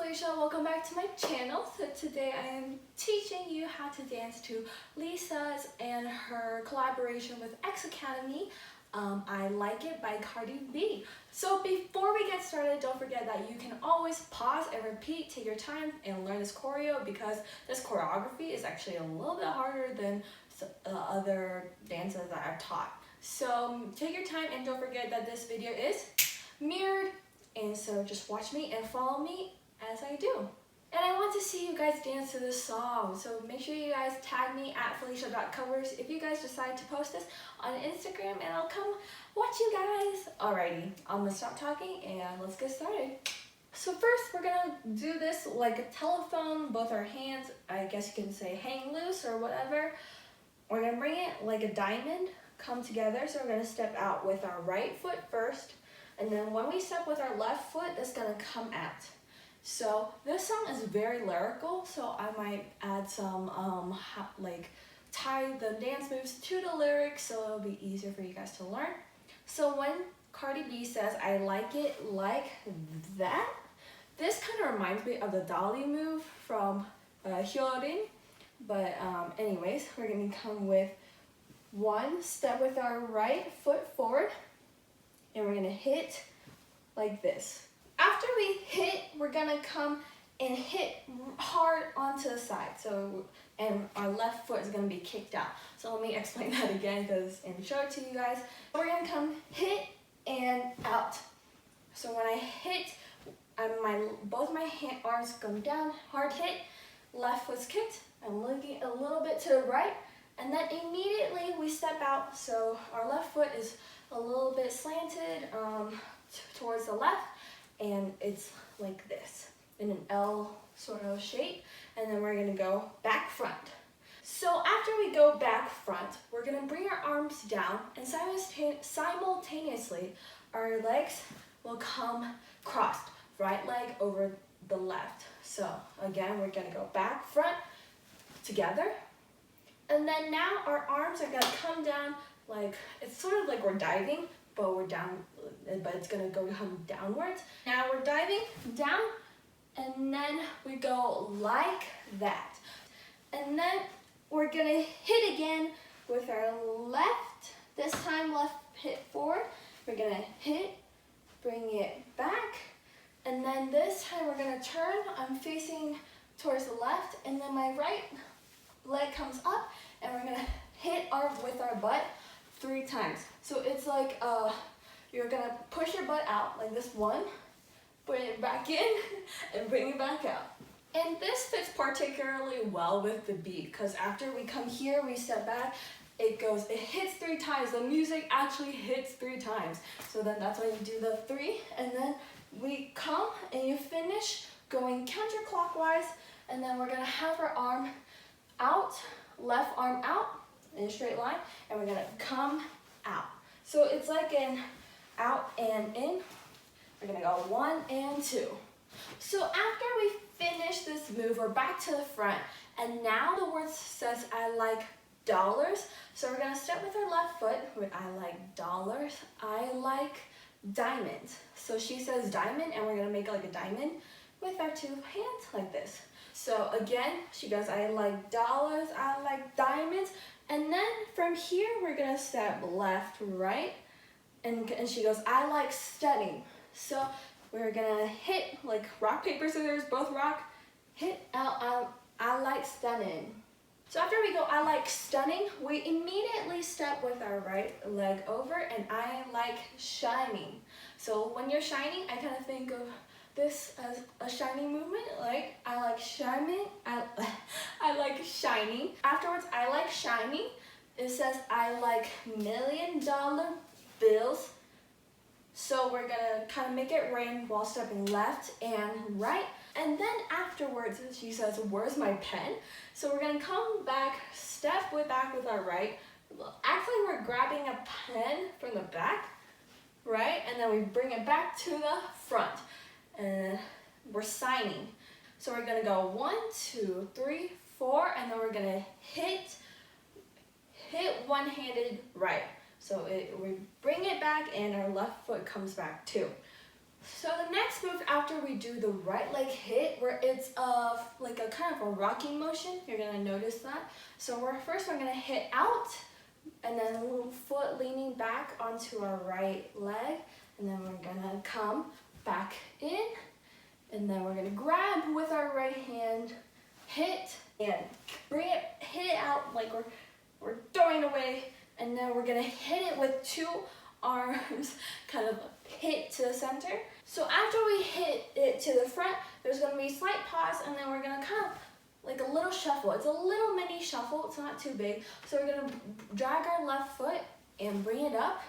Felicia, welcome back to my channel. So today I am teaching you how to dance to Lisa's and her collaboration with X Academy, I Like It by Cardi B. So before we get started, don't forget that you can always pause and repeat, take your time and learn this choreo because this choreography is actually a little bit harder than other dances that I've taught. So take your time and don't forget that this video is mirrored. And so just watch me and follow me as I do. And I want to see you guys dance to this song. So make sure you guys tag me at felicia.covers if you guys decide to post this on Instagram, and I'll come watch you guys. Alrighty, I'm gonna stop talking and let's get started. So first we're gonna do this like a telephone, both our hands, I guess you can say hang loose or whatever. We're gonna bring it like a diamond, come together. So we're gonna step out with our right foot first. And then when we step with our left foot, that's gonna come out. So this song is very lyrical, so I might add some, tie the dance moves to the lyrics so it'll be easier for you guys to learn. So when Cardi B says, I like it like that, this kind of reminds me of the dolly move from Hyorin. But anyways, we're gonna come with one step with our right foot forward, and we're gonna hit like this. After we hit, we're gonna come and hit hard onto the side. And our left foot is gonna be kicked out. So let me explain that again and show it to you guys. We're gonna come hit and out. So when I hit, both my arms go down, hard hit, left foot's kicked. I'm looking a little bit to the right, and then immediately we step out. So our left foot is a little bit slanted towards the left, and it's like this in an L sort of shape, and then we're gonna go back front. So after we go back front, we're gonna bring our arms down, and simultaneously our legs will come crossed, right leg over the left. So again, we're gonna go back front together, and then now our arms are gonna come down. Like, it's sort of like we're diving, but we're down, but it's gonna come downwards. Now we're diving down, and then we go like that. And then we're gonna hit again with our left, this time left hit forward. We're gonna hit, bring it back, and then this time we're gonna turn. I'm facing towards the left, and then my right leg comes up, and we're gonna hit with our butt 3 times. So it's like you're gonna push your butt out like this one, bring it back in, and bring it back out. And this fits particularly well with the beat, because after we come here, we step back, it hits 3 times. The music actually hits 3 times. So then that's why you do the 3, and then we come and you finish going counterclockwise, and then we're gonna have our arm out, left arm out, in a straight line, and we're gonna come out. So it's like an out and in. We're gonna go 1 and 2. So after we finish this move, we're back to the front, and now the word says I like dollars. So we're gonna step with our left foot with I like dollars, I like diamonds. So she says diamond, and we're gonna make like a diamond with our 2 hands like this. So again, she goes, I like dollars, I like diamonds. And then from here, we're gonna step left, right, and she goes, I like stunning. So we're gonna hit like rock, paper, scissors, both rock, hit out, I like stunning. So after we go, I like stunning, we immediately step with our right leg over, and I like shining. So when you're shining, I kind of think of this as a shining movement, like I like shining, I like shining. Afterwards, I like shining. It says I like $1 million bills. So we're gonna kind of make it rain while stepping left and right. And then afterwards, she says, where's my pen? So we're gonna come back, step back with our right. Actually, we're grabbing a pen from the back, right? And then we bring it back to the front. And we're signing. So we're gonna go 1, 2, 3, 4, and then we're gonna hit one-handed right. So we bring it back, and our left foot comes back too. So the next move after we do the right leg hit, where it's like a kind of a rocking motion, you're gonna notice that. So first we're gonna hit out, and then a little foot leaning back onto our right leg, and then we're gonna come back in, and then we're gonna grab with our right hand, hit, and hit it out like we're throwing it away, and then we're gonna hit it with two arms, kind of hit to the center. So after we hit it to the front, there's gonna be a slight pause, and then we're gonna kind of like a little shuffle. It's a little mini shuffle, it's not too big. So we're gonna drag our left foot and bring it up.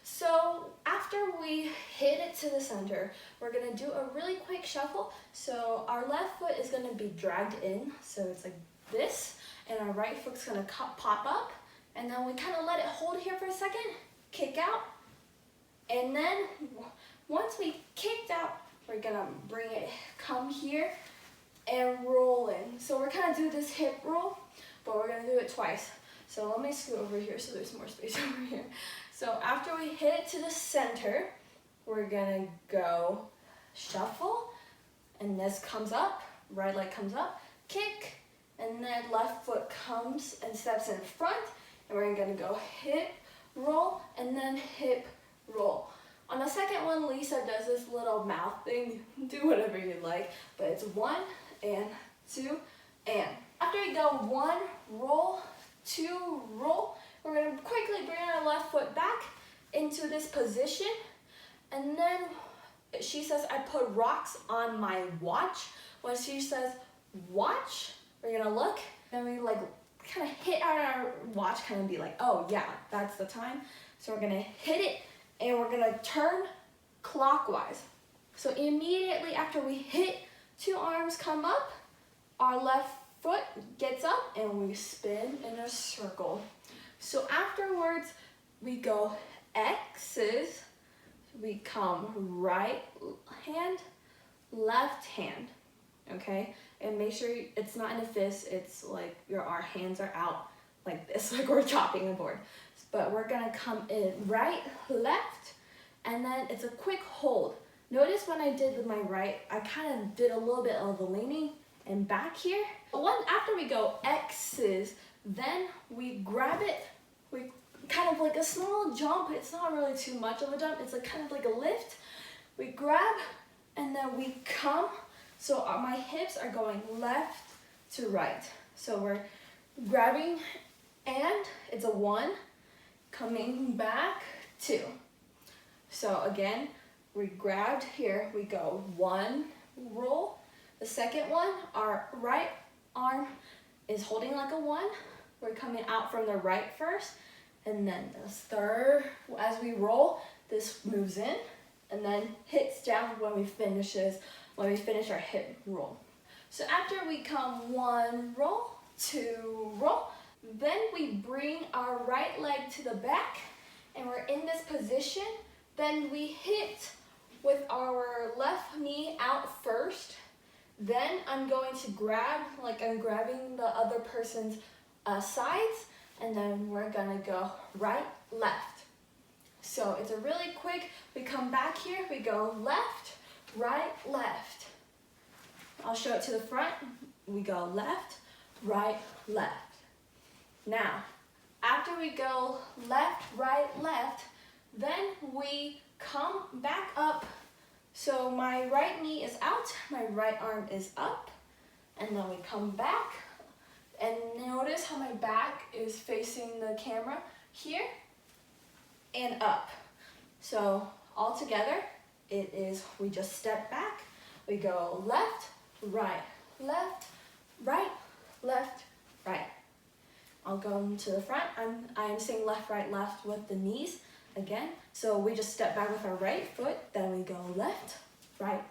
So after we hit it to the center, we're gonna do a really quick shuffle. So our left foot is gonna be dragged in, so it's like this, and our right foot's gonna pop up, and then we kind of let it hold here for a second, kick out, and then once we kicked out, we're gonna bring it, come here, and roll in. So we're gonna do this hip roll, but we're gonna do it twice. So let me scoot over here so there's more space over here. So after we hit it to the center, we're gonna go shuffle, and this comes up, right leg comes up, kick, and then left foot comes and steps in front, and we're gonna go hip roll, and then hip roll. On the second one, Lisa does this little mouth thing, do whatever you like, but it's 1 and 2 and. After we go 1, roll, 2, roll, we're gonna quickly bring our left foot back into this position, and then she says, I put rocks on my watch. When she says watch, we're gonna look, and we like kind of hit our watch, kind of be like, oh yeah, that's the time. So we're gonna hit it, and we're gonna turn clockwise. So immediately after we hit, 2 arms come up, our left foot gets up, and we spin in a circle. So afterwards, we go X's, we come right hand, left hand, okay? And make sure it's not in a fist, it's like our hands are out like this, like we're chopping a board. But we're gonna come in right, left, and then it's a quick hold. Notice when I did with my right, I kind of did a little bit of the leaning and back here. After we go X's, then we grab it, we kind of like a small jump. It's not really too much of a jump, it's like kind of like a lift. We grab, and then we come. So my hips are going left to right. So we're grabbing, and it's a 1, coming back, 2. So again, we grabbed here, we go 1, roll. The second one, our right arm is holding like a 1. We're coming out from the right first, and then the third, as we roll, this moves in, and then hits down when we finish our hip roll. So after we come 1, roll, 2, roll, then we bring our right leg to the back, and we're in this position. Then we hit with our left knee out first. Then I'm going to grab, like I'm grabbing the other person's sides, and then we're gonna go right, left. So it's a really quick, we come back here, we go left, right, left. I'll show it to the front. We go left, right, left. Now, after we go left, right, left, then we come back up. So my right knee is out, my right arm is up, and then we come back. And notice how my back is facing the camera here and up. So all together, it is, we just step back, we go left, right, right, right. I'll go to the front. I'm saying left, right, with the knees again. So we just step back with our right foot, then we go left, right,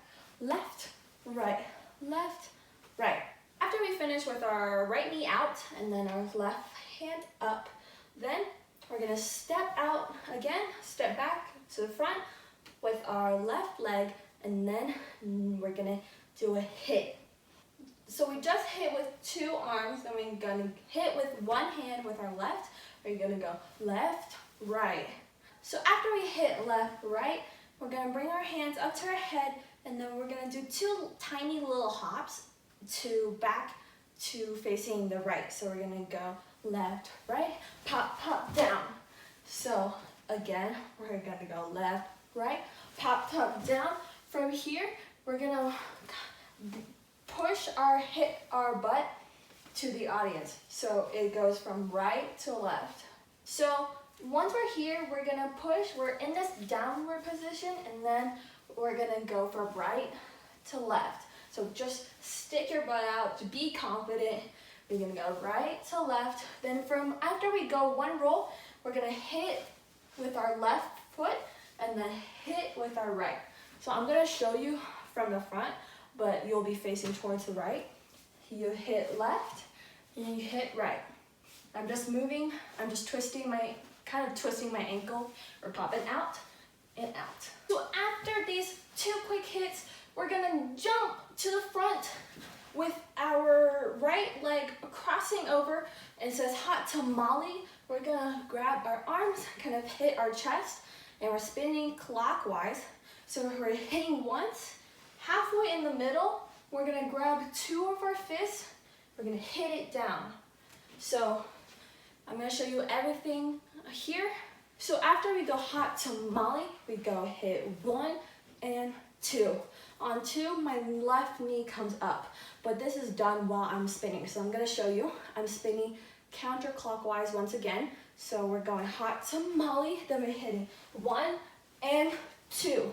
right. After we finish with our right knee out and then our left hand up, then we're gonna step out again, step back to the front with our left leg, and then we're gonna do a hit. So we just hit with 2 arms, then we're gonna hit with 1 hand with our left. We're gonna go left, right. So after we hit left, right, We're gonna bring our hands up to our head, and then we're gonna do 2 tiny little hops to back to facing the right. So we're gonna go left, right, pop, pop, down. So again, we're gonna go left, right, pop, pop, down. From here, we're gonna push our butt to the audience. So it goes from right to left. So once we're here, we're gonna push, we're in this downward position, and then we're gonna go from right to left. So just stick your butt out, to be confident. We're gonna go right to left. Then after we go 1 roll, we're gonna hit with our left foot and then hit with our right. So I'm gonna show you from the front, but you'll be facing towards the right. You hit left and you hit right. I'm just twisting kind of twisting my ankle or popping out and out. So after these 2 quick hits, we're gonna jump to the front with our right leg crossing over. It says hot tamale. We're gonna grab our arms, kind of hit our chest, and we're spinning clockwise. So we're hitting once. Halfway in the middle, we're gonna grab 2 of our fists. We're gonna hit it down. So I'm gonna show you everything here. So after we go hot tamale, we go hit 1 and 2. On 2, my left knee comes up, but this is done while I'm spinning. So I'm gonna show you. I'm spinning counterclockwise once again. So we're going hot tamale, then we're hitting 1 and 2.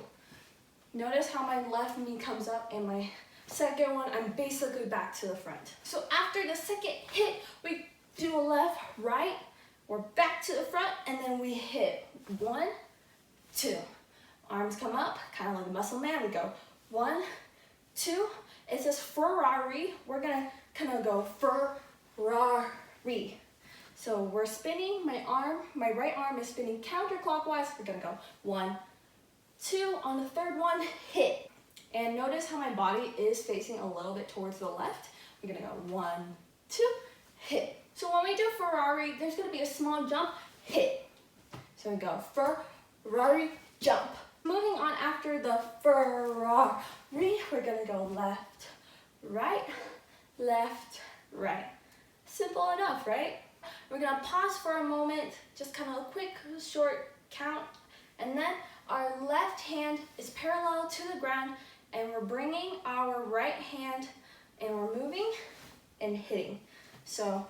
Notice how my left knee comes up, and my second one, I'm basically back to the front. So after the second hit, we do a left, right, we're back to the front, and then we hit 1, 2. Arms come up, kind of like a muscle man. We go 1, 2. It says Ferrari. We're gonna kind of go Ferrari. So we're spinning, my right arm is spinning counterclockwise. We're gonna go 1, 2. On the third one, hit. And notice how my body is facing a little bit towards the left. We're gonna go 1, 2, hit. So when we do Ferrari, there's gonna be a small jump, hit. So we go Ferrari, jump. Moving on after the Ferrari, we're gonna go left, right, Simple enough, right? We're gonna pause for a moment, just kind of a quick, short count, and then our left hand is parallel to the ground, and we're bringing our right hand, and we're moving and hitting. So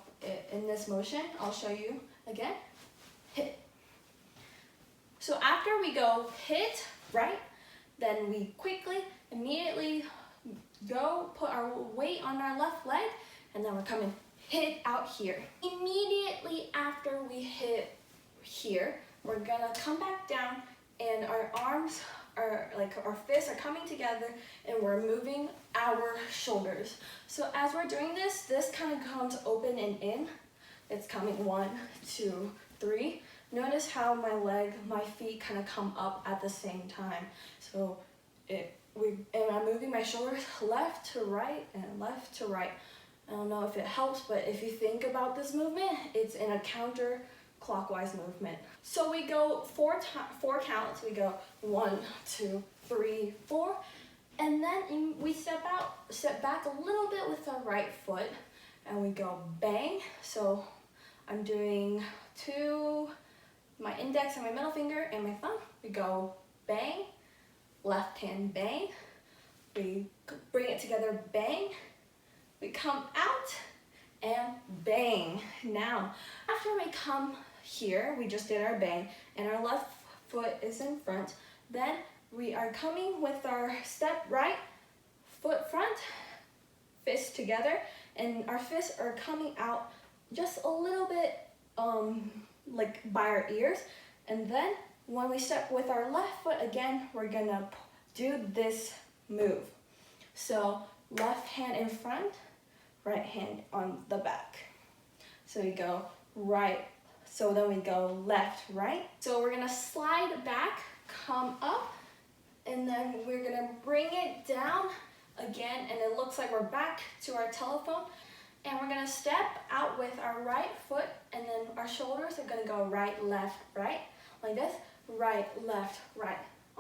in this motion, I'll show you again, hit. So after we go hit, right, then we immediately go put our weight on our left leg, and then we're coming hit out here. Immediately after we hit here, we're gonna come back down, and our arms our fists are coming together, and we're moving our shoulders. So as we're doing this kind of comes open and in. It's coming 1, 2, 3. Notice how my feet kind of come up at the same time. So I'm moving my shoulders left to right and left to right. I don't know if it helps, but if you think about this movement, it's in a counterclockwise movement. So we go 4 counts. We go 1, 2, 3, 4, and then we step back a little bit with our right foot, and we go bang. So I'm doing 2, my index and my middle finger and my thumb. We go bang, left hand bang. We bring it together, bang. We come out and bang. Now, after we come here, we just did our bang, and our left foot is in front. Then we are coming with our step right, foot front, fists together, and our fists are coming out just a little bit like by our ears. And then when we step with our left foot again, we're gonna do this move. So left hand in front, right hand on the back. So we go right, so then we go left, right. So we're gonna slide back, come up, and then we're gonna bring it down again, and it looks like we're back to our telephone. And we're gonna step out with our right foot, and then our shoulders are gonna go right, left, right, like this, right, left, right.